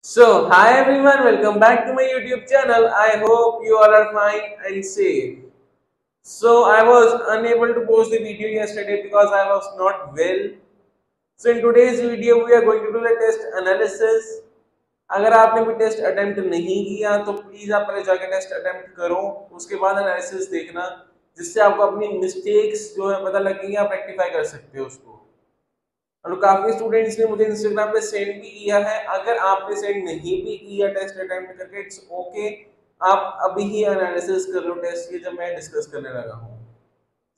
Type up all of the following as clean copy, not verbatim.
Hi everyone, welcome back to my YouTube channel. I hope you all are fine and safe. I was unable to post the video yesterday because I was not well. In today's video, we are going to do the test analysis. अगर आपने भी test attempt नहीं किया तो please आप पहले जाके test attempt करो, उसके बाद एनालिसिस देखना, जिससे आपको अपनी मिस्टेक्स जो है पता लगेगी, आप रेक्टिफाई कर सकते हो उसको। और काफी स्टूडेंट्स ने मुझे इंस्टाग्राम पे सेंड भी किया है। अगर आपने सेंड नहीं भी किया टेस्ट अटेम्प्ट करके, इट्स ओके, आप अभी ही एनालिसिस कर लो टेस्ट की, जब मैं डिस्कस करने लगा हूँ।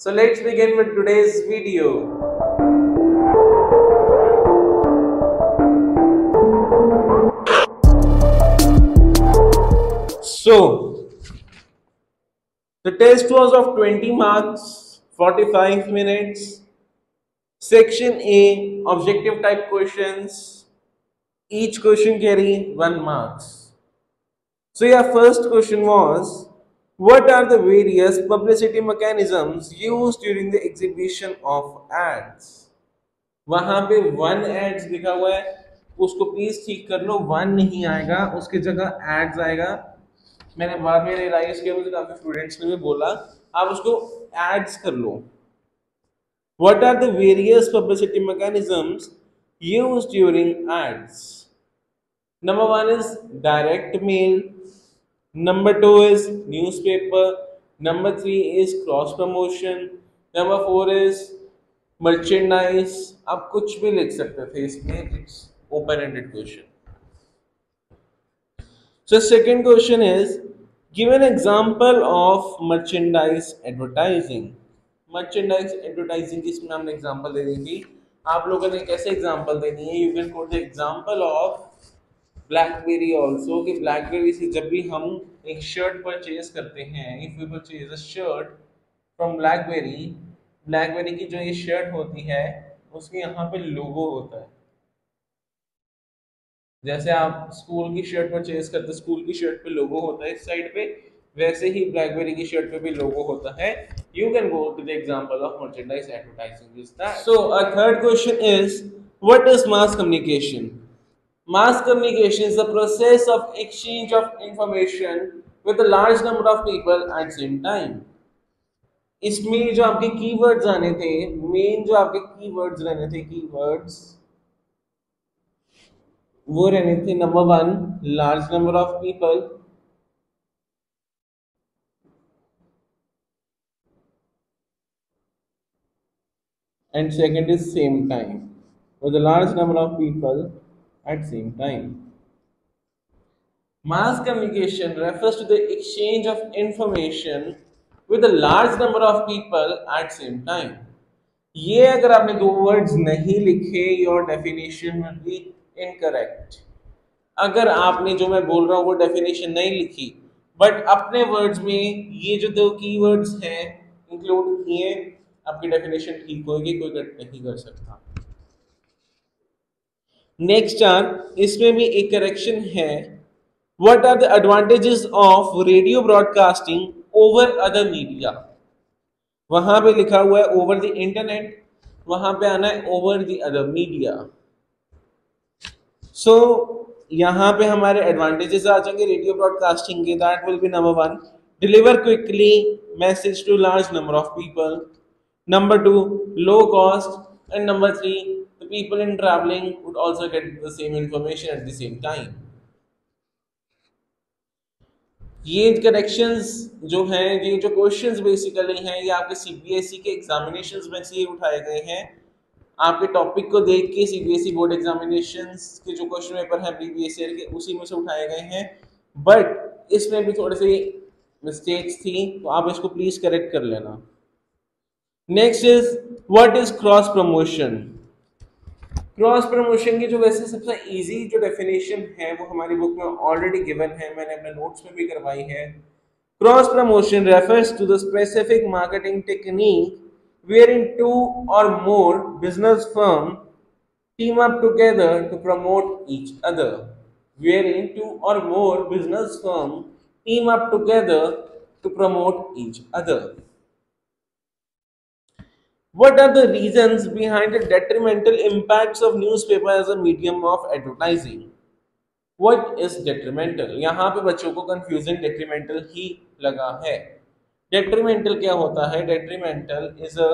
So let's begin with today's video. So the test was of 20 marks, 45 minutes. Section A, objective type questions. Each question carry 1 marks. So your first question was, what are the various publicity mechanisms used during the exhibition of ads? वहां पे 1 ads लिखा हुआ है, उसको please ठीक कर लो, 1 नहीं आएगा, उसकी जगह ads आएगा। मैंने बाद में रियलाइज किया, मुझे काफी स्टूडेंट्स ने भी बोला, आप उसको ads कर लो। What are the various publicity mechanisms used during ads? Number 1 is direct mail. Number 2 is newspaper. Number 3 is cross promotion. Number 4 is merchandise. आप कुछ भी लिख सकते थे इसमें, it's open ended question. So second question is, give an example of merchandise advertising. Merchandise advertising की इसमें हमने एग्जांपल दे दी थी, आप लोगों ने कैसे एग्जांपल देनी है? You can quote the example of BlackBerry also, कि ब्लैकबेरी से जब भी हम एक शर्ट परचेज करते हैं, if we purchase a shirt from BlackBerry, BlackBerry की जो ये शर्ट होती है उसके यहाँ पे लोगो होता है। जैसे आप स्कूल की शर्ट परचेज करते, स्कूल की शर्ट पे लोगो होता है इस साइड पे, वैसे ही ब्लैकबेरी की शर्ट पे भी लोगो होता है। You can go to the example of merchandise advertising is that. So a third question is, what is mass communication? Mass communication is the process of exchange of information with a large number of people at same time. इसमें जो आपके keywords आने थे, main जो आपके keywords रहने थे, keywords वो रहने थे, number 1 large number of people, and second is same time, with a large number of people at same time. Mass communication refers to the exchange of information with a large number of people at same time. ये अगर आपने दो words नहीं लिखे, your definition will be incorrect. अगर आपने जो मैं बोल रहा हूँ वो डेफिनेशन नहीं लिखी, बट अपने वर्ड्स में ये जो दो कीवर्ड्स हैं इंक्लूड किए, आपकी डेफिनेशन ठीक होगी, कोई कट नहीं कर सकता। नेक्स्ट चार, इसमें भी एक करेक्शन है। What are the advantages of radio broadcasting over other media? वहां पे लिखा हुआ है ओवर द इंटरनेट, वहां पे आना है over the other media. So यहाँ पे हमारे एडवांटेजेस आ जाएंगे रेडियो ब्रॉडकास्टिंग के। That will be number 1, deliver quickly message to large number of people. Number 2, low cost. And number 3, the people in travelling would also get the same information at the same time. ये corrections जो हैं, ये जो questions basically हैं, ये आपके CBSE के examinations में से उठाए गए हैं। आपके टॉपिक को देख के सीबीएसई बोर्ड एग्जामिनेशंस के जो क्वेश्चन पेपर हैं प्रीवियस ईयर के, उसी में से उठाए गए हैं, बट इसमें भी थोड़ी सी मिस्टेक्स थी, तो आप इसको प्लीज करेक्ट कर लेना। Next is, what is cross promotion? Cross promotion की जो वैसे सबसे इजी जो डेफिनेशन है वो हमारी बुक में ऑलरेडी गिवन है, मैंने अपने नोट्स में भी करवाई है। Cross promotion refers to the specific marketing technique wherein two or more business firms team up together to promote each other. Wherein two or more business firms team up together to promote each other. What are the reasons behind the detrimental impacts of newspaper as a medium of advertising? What is detrimental? यहाँ पे बच्चों को confusion detrimental ही लगा है। Detrimental क्या होता है? Detrimental is a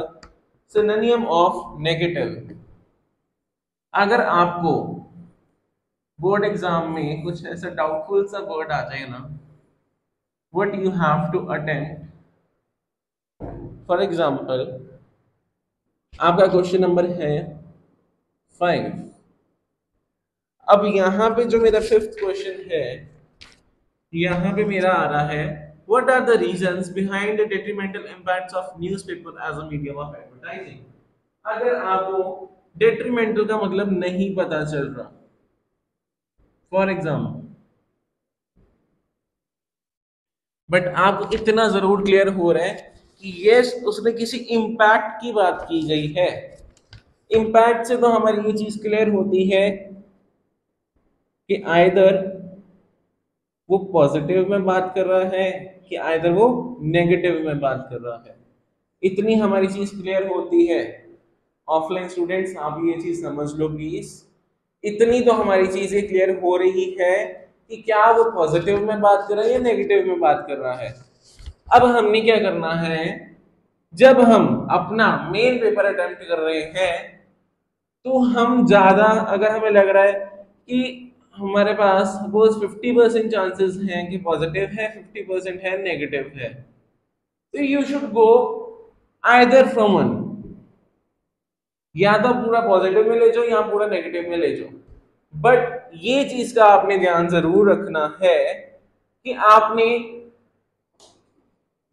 synonym of negative. अगर आपको बोर्ड एग्जाम में कुछ ऐसा डाउटफुल सा वर्ड आ जाए ना, what you have to attempt, for example आपका क्वेश्चन नंबर है 5। अब यहाँ पे जो मेरा 5th क्वेश्चन है, यहाँ पे मेरा आ रहा है what are the reasons behind the detrimental impacts of newspaper as a medium of advertising. अगर आपको डेट्रीमेंटल का मतलब नहीं पता चल रहा, फॉर एग्जाम्पल, बट आपको इतना जरूर क्लियर हो रहा है कि यस उसने किसी इम्पैक्ट की बात की गई है। इम्पैक्ट से तो हमारी ये चीज क्लियर होती है कि आइदर वो पॉजिटिव में बात कर रहा है कि आइदर वो नेगेटिव में बात कर रहा है। इतनी हमारी चीज क्लियर होती है। ऑफलाइन स्टूडेंट्स आप ये चीज समझ लो प्लीज, इतनी तो हमारी चीजें क्लियर हो रही है कि क्या वो पॉजिटिव में बात कर रहा है या नेगेटिव में बात कर रहा है। अब हमने क्या करना है, जब हम अपना मेन पेपर अटेम्प्ट कर रहे हैं तो हम ज्यादा, अगर हमें लग रहा है कि हमारे पास सपोज 50% चांसेस हैं कि पॉजिटिव है, 50% है नेगेटिव है, तो you should go either from one, या तो पूरा पॉजिटिव में ले जाओ या पूरा नेगेटिव में ले जाओ। बट ये चीज का आपने ध्यान जरूर रखना है कि आपने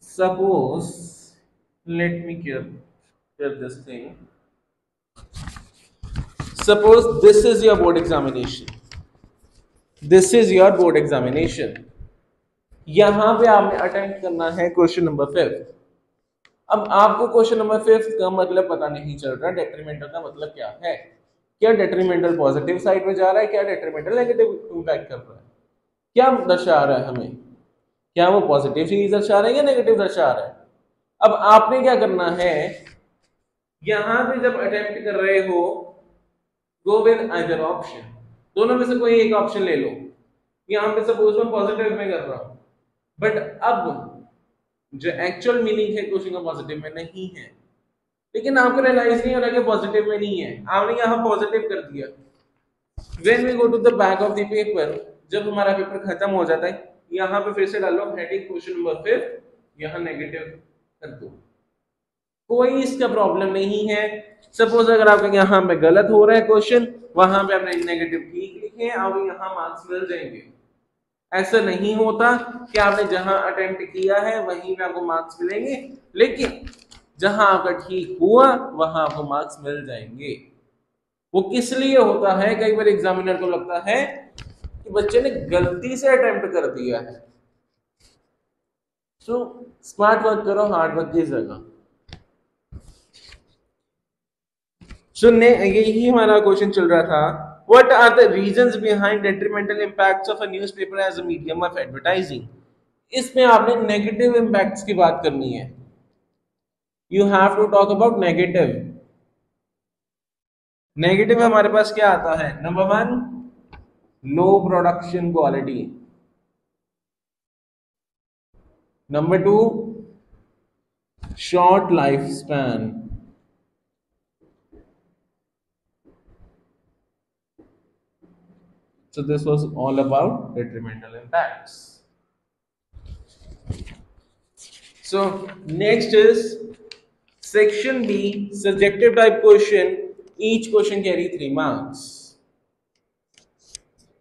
suppose let me clear this thing. Suppose this is your board examination. This is your board examination. यहां पे आपने अटेम्प्ट करना है क्वेश्चन नंबर 5। अब आपको क्वेश्चन नंबर 5 का मतलब पता नहीं चल रहा, डेट्रीमेंटल का मतलब क्या है। क्या डेट्रीमेंटल पॉजिटिव साइड में जा रहा है, क्या डेट्रीमेंटल नेगेटिव इंपैक्ट कर रहा है, क्या दर्शा रहा है हमें, क्या वो पॉजिटिव चीज दर्शा रहा है या नेगेटिव दर्शा रहा है। अब आपने क्या करना है, यहां पे जब अटेम्प्ट कर रहे हो गो विद आइदर ऑप्शन, दोनों में से कोई एक ऑप्शन ले लो। यहां पे सपोज मैं पॉजिटिव में कर रहा हूं, बट अब जो एक्चुअल मीनिंग है क्वेश्चन का पॉजिटिव में नहीं है, लेकिन आपको रियलाइज नहीं हो रहा कि पॉजिटिव में नहीं है, आपने यहाँ पॉजिटिव कर दिया। When we go to the back of the paper, जब हमारा पेपर खत्म हो जाता है, यहाँ पे फिर से डालो हेडिंग क्वेश्चन नंबर 5, यहाँ नेगेटिव कर दो, कोई इसका प्रॉब्लम नहीं है। सपोज अगर आपका यहाँ पे गलत हो रहा है क्वेश्चन, वहां पे आपने नेगेटिव ठीक लिखे, आपको यहाँ मार्क्स मिल जाएंगे। ऐसा नहीं होता कि आपने जहां अटेम्प्ट किया है वहीं पे आपको मार्क्स मिलेंगे, लेकिन जहां आपका ठीक हुआ वहां आपको मार्क्स मिल जाएंगे। वो किस लिए होता है, कई बार एग्जामिनर को लगता है कि बच्चे ने गलती से अटेम्प्ट कर दिया है। सो स्मार्ट वर्क करो हार्ड वर्क की जगह। सुनने यही हमारा क्वेश्चन चल रहा था, what are the reasons behind detrimental impacts of a newspaper as a medium of advertising. इसमें आपने नेगेटिव इंपैक्ट्स की बात करनी है, you have to talk about negative. Negative हमारे पास क्या आता है, number 1 low production quality, number 2 short life span, so this was all about detrimental impacts. So next is section B, subjective type question, each question carry 3 marks.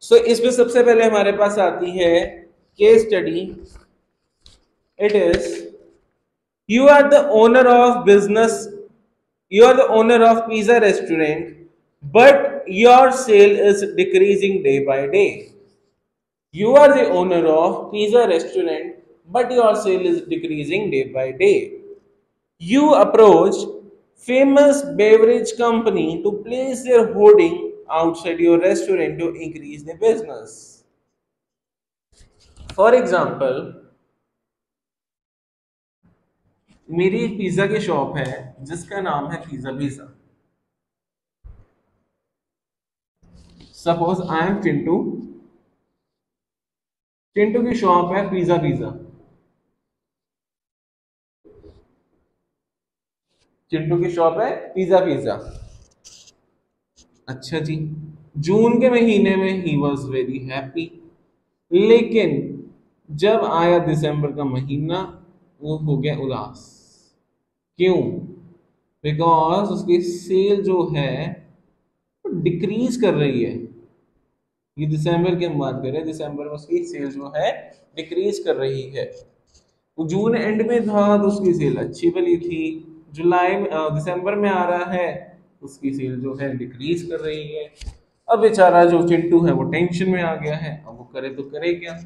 So इसमें सबसे पहले हमारे पास आती है case study. It is you are the owner of business, you are the owner of pizza restaurant, but your sale is decreasing day by day. You are the owner of pizza restaurant, but your sale is decreasing day by day. You approached famous beverage company to place their hoarding outside your restaurant to increase the business. For example, मेरी एक pizza की shop है जिसका नाम है pizza pizza. Suppose I am Chintu Chintu की shop है pizza pizza. Chintu की शॉप है पिज्जा पिज्जा। अच्छा जी। जून के महीने में ही वॉज वेरी हैप्पी, लेकिन जब आया दिसंबर का महीना वो हो गया उदास। क्यों? बिकॉज उसकी सेल जो है वो डिक्रीज कर रही है। ये दिसंबर की हम बात कर रहे हैं, दिसंबर में उसकी सेल जो है डिक्रीज कर रही है। वो जून एंड में था तो उसकी सेल अच्छी बनी थी। जुलाई में दिसंबर में आ रहा है, उसकी सेल जो है डिक्रीज कर रही है। अब बेचारा जो चिंटू है वो टेंशन में आ गया है, अब वो करे तो करे क्या।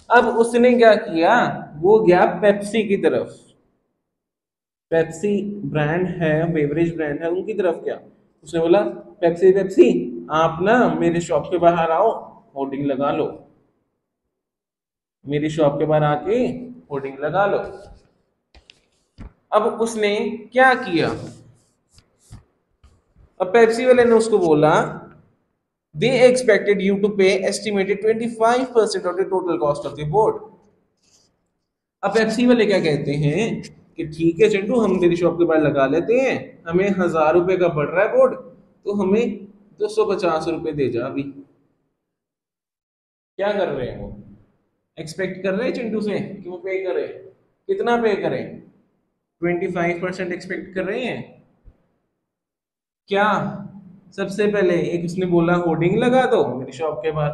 अब उसने क्या किया, वो गया पेप्सी की तरफ। पेप्सी ब्रांड है, बेवरेज ब्रांड है, उनकी तरफ क्या, उसने बोला पेप्सी पेप्सी आप ना मेरे शॉप के बाहर आओ, होर्डिंग लगा लो, मेरी शॉप के बाहर आके होर्डिंग लगा लो। अब उसने क्या किया, अब पेप्सी वाले ने उसको बोला they expected you to pay estimated 25% of the total cost of the board। अब पेप्सी वाले क्या कहते हैं कि ठीक है चिंटू हम तेरी शॉप के बाहर लगा लेते हैं, हमें 1000 रुपए का पड़ रहा है बोर्ड, तो हमें 250 रुपए दे जा अभी। क्या कर रहे हैं वो, एक्सपेक्ट कर रहे हैं चिंटू से कि वो पे करे। कितना पे करें, 25% एक्सपेक्ट कर रहे हैं क्या। सबसे पहले एक उसने बोला होर्डिंग लगा दो मेरी शॉप के बाहर।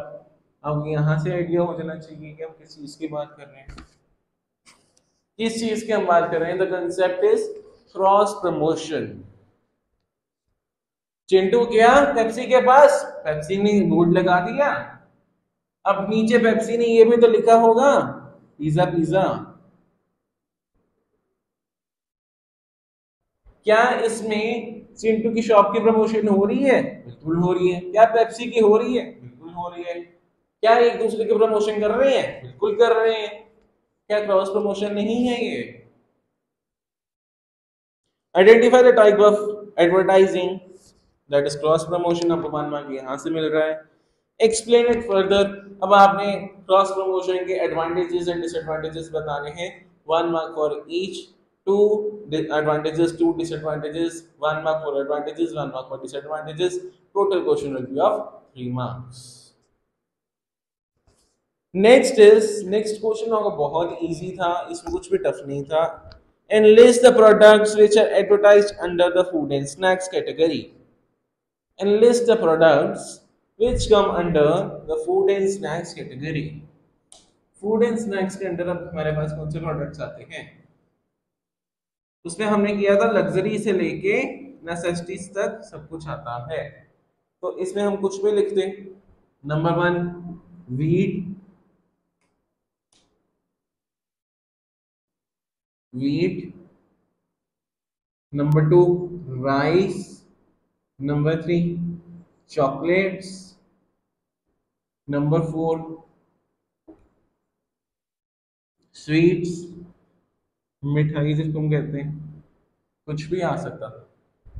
अब यहाँ से आइडिया हो जाना चाहिए कि हम किस चीज की बात कर रहे हैं, किस चीज की हम बात कर रहे हैं। The concept is cross promotion. Chintu गया पेप्सी के पास, पेप्सी ने बोर्ड लगा दिया, अब नीचे पेप्सी ने ये भी तो लिखा होगा पिज्जा पिज्जा। क्या इसमें चिंटू की शॉप की प्रमोशन हो रही है? बिल्कुल हो रही है। क्या पेप्सी की हो रही है? बिल्कुल हो रही है। क्या एक दूसरे की प्रमोशन कर रहे हैं? बिल्कुल कर रहे हैं। क्या क्रॉस प्रमोशन नहीं है ये? Identify the type of advertising that is cross promotion. आपको 1 मार्क यहाँ से मिल रहा है। Explain it further. अब आपने क्रॉस प्रमोशन के एडवांटेजेस एंड डिसएडवांटेजेस बताने हैं। 1 mark for each. Two advantages, two disadvantages, 1 mark for advantages, 1 mark for disadvantages. Total question will be of 3 marks. Next question होगा, बहुत इजी था, इसमें कुछ भी टफ नहीं था। Enlist the products which are advertised under the food and snacks category. Enlist the products which come under the food and snacks category. Food and snacks के अंदर अब हमारे पास कौन से प्रोडक्ट्स आते हैं? उसमें हमने किया था लग्जरी से लेके नेसेसिटीज तक सब कुछ आता है। तो इसमें हम कुछ भी लिख दें। Number 1 wheat, wheat. Number 2 rice. Number 3 chocolates. Number 4 sweets, मिठाई जिसको हम कहते हैं, कुछ भी आ सकता था।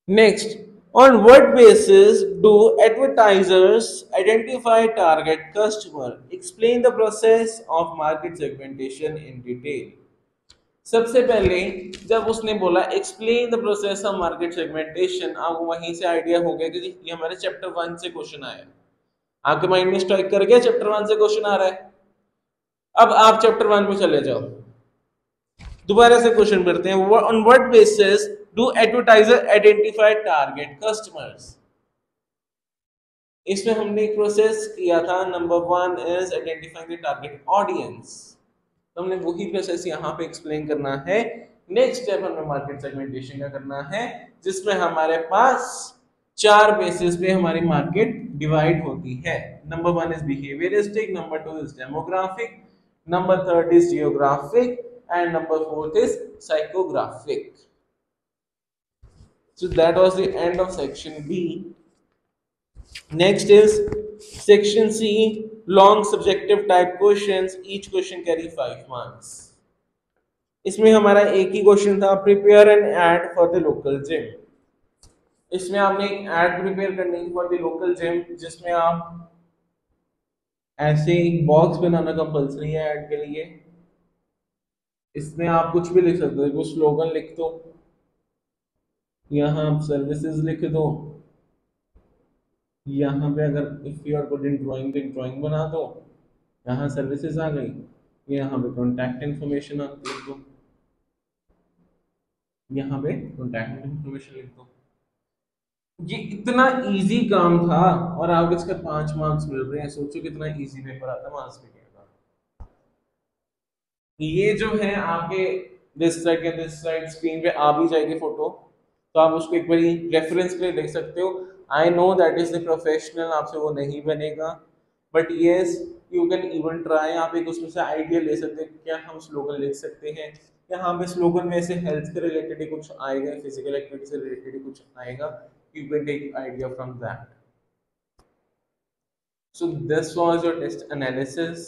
Next, on what basis do advertisers identify target customer? Explain the process of market segmentation in detail. सबसे पहले जब उसने बोला explain the process of market segmentation, आपको वहीं से आइडिया हो गया कि ये हमारे चैप्टर 1 से क्वेश्चन आया। आपके माइंड में स्ट्राइक कर गया चैप्टर 1 से क्वेश्चन आ रहा है। अब आप चैप्टर 1 में चले जाओ, दोबारा से क्वेश्चन करते हैं। On what basis do advertiser identify target customers? इसमें हमने एक प्रोसेस किया था। Number 1 is identifying the target audience. तो हमने वही प्रोसेस यहाँ पे एक्सप्लेन करना है। नेक्स्ट स्टेप हमें मार्केट सेगमेंटेशन का करना है, जिसमें हमारे पास 4 बेसिस पे हमारी मार्केट डिवाइड होती है। Number 1 is behaviouristic, number 2 is demographic, number 3 is geographic and number 4 is psychographic. So that was the end of section B. Next is section C, long subjective type questions. Each question carry 5 marks. इसमें हमारा एक ही question था, prepare an ad for the local gym. इसमें आपने एक add prepare करनी है फॉर द लोकल जिम, जिसमें आप ऐसे एक बॉक्स बनाना कंपलसरी है ऐड के लिए। इसमें आप कुछ भी लिख सकते हो, कुछ स्लोगन लिख दो, यहाँ आप सर्विसेज लिख दो, यहाँ पे अगर if you are good in drawing तो ड्राइंग बना दो, यहाँ सर्विसेज आ गई, यहाँ पे कॉन्टैक्ट इन्फॉर्मेशन लिख दो, यहाँ पे कॉन्टैक्ट इन्फॉर्मेशन लिख दो। ये इतना इजी काम था और आपको इसके 5 मार्क्स मिल रहे हैं। सोचो कितना इजी पेपर आता है मास मीडिया का। ये जो है आपके दिस साइड के दिस साइड स्क्रीन पे आ भी जाएगी फोटो, तो आप उसको एक बार रेफरेंस के लिए देख सकते हो। I know that is the professional, आपसे वो नहीं बनेगा, but yes you can even try. आप एक उसमें से आइडिया ले सकते हैं क्या हम स्लोगन लिख सकते हैं। यहाँ पे स्लोगन में से हेल्थ के रिलेटेड ही कुछ आएगा, फिजिकल एक्टिविटी से रिलेटेड ही कुछ आएगा, you can take idea from that. So this was your test analysis.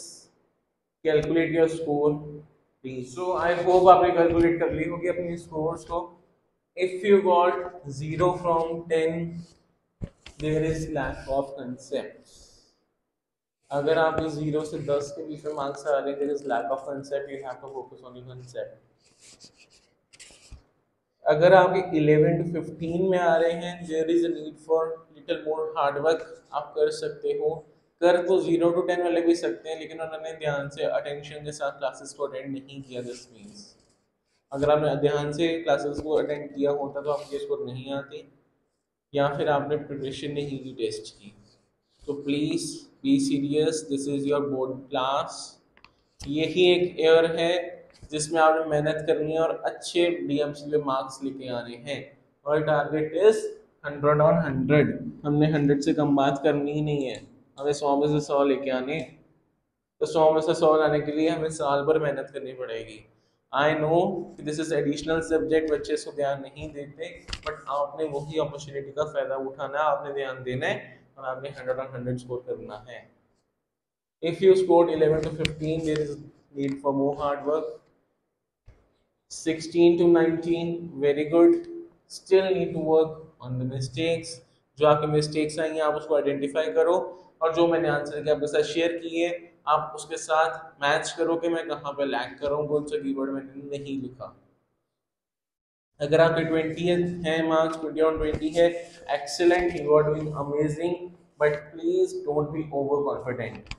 Calculate your score, please. So I hope आपने calculate कर ली होगी अपनी scores को. If you got 0 from 10, there is lack of concepts. अगर आप 0 से 10 के बीच में मार्क्स आ रहे हैं, there is lack of concept. You have to focus on your concept. अगर आपके 11 to 15 में आ रहे हैं, there is a need for little more hard work, आप कर सकते हो। कर तो 0 to 10 वाले भी सकते हैं, लेकिन उन्होंने ध्यान से अटेंशन के साथ क्लासेस को अटेंड नहीं किया। दिस मीन्स अगर आपने ध्यान से क्लासेस को अटेंड किया होता तो आपके स्कोर नहीं आते, या फिर आपने प्रिपरेशन नहीं की टेस्ट की। तो please be serious, this is your board class. यही एक ईयर है जिसमें आपने मेहनत करनी है और अच्छे डीएमसी पे मार्क्स लेके आने हैं। और टारगेट इज 100 ऑन 100। हमने 100 से कम बात करनी ही नहीं है, हमें 100 में से 100 लेके आने। तो 100 में से 100 लाने के लिए हमें साल भर मेहनत करनी पड़ेगी। I know this is additional subject, बच्चे इसको ध्यान नहीं देते, बट आपने वही अपॉर्चुनिटी का फायदा उठाना है, आपने ध्यान देना है और आपने 100 ऑन 100 स्कोर करना है। If you scored 11 to 15, there is need for more hard work. 16 to 19, very good. Still need to work on the mistakes. जो आपके मिस्टेक्स आई हैं आप उसको आइडेंटिफाई करो, और जो मैंने आंसर के आपके साथ शेयर किए आप उसके साथ मैच करो कि मैं कहाँ पे लैग कर रहा हूँ, कौन सा कीवर्ड मैंने नहीं लिखा। अगर आपके 20 है मार्क्स, 20 on 20 है, excellent, you are doing amazing, but please don't be over confident.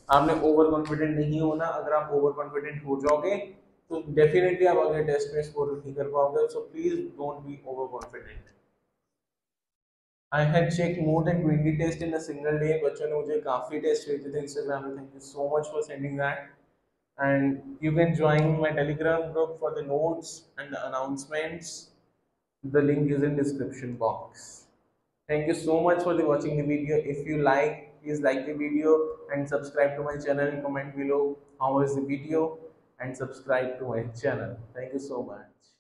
आपने ओवर कॉन्फिडेंट नहीं होना। अगर आप ओवर कॉन्फिडेंट हो जाओगे तो डेफिनेटली आप अगले टेस्ट में स्कोर नहीं कर पाओगे। So please don't be over confident. I had check more than 20 test in a single day. बच्चों ने मुझे काफी टेस्ट भेजे थे इंस्टाग्राम में, thank you so much for sending that. And you can join my Telegram group for the notes and the announcements. The link is in description box. Thank you so much for watching the video. If you like, please like the video and subscribe to my channel. Comment below how was the video and subscribe to my channel. Thank you so much.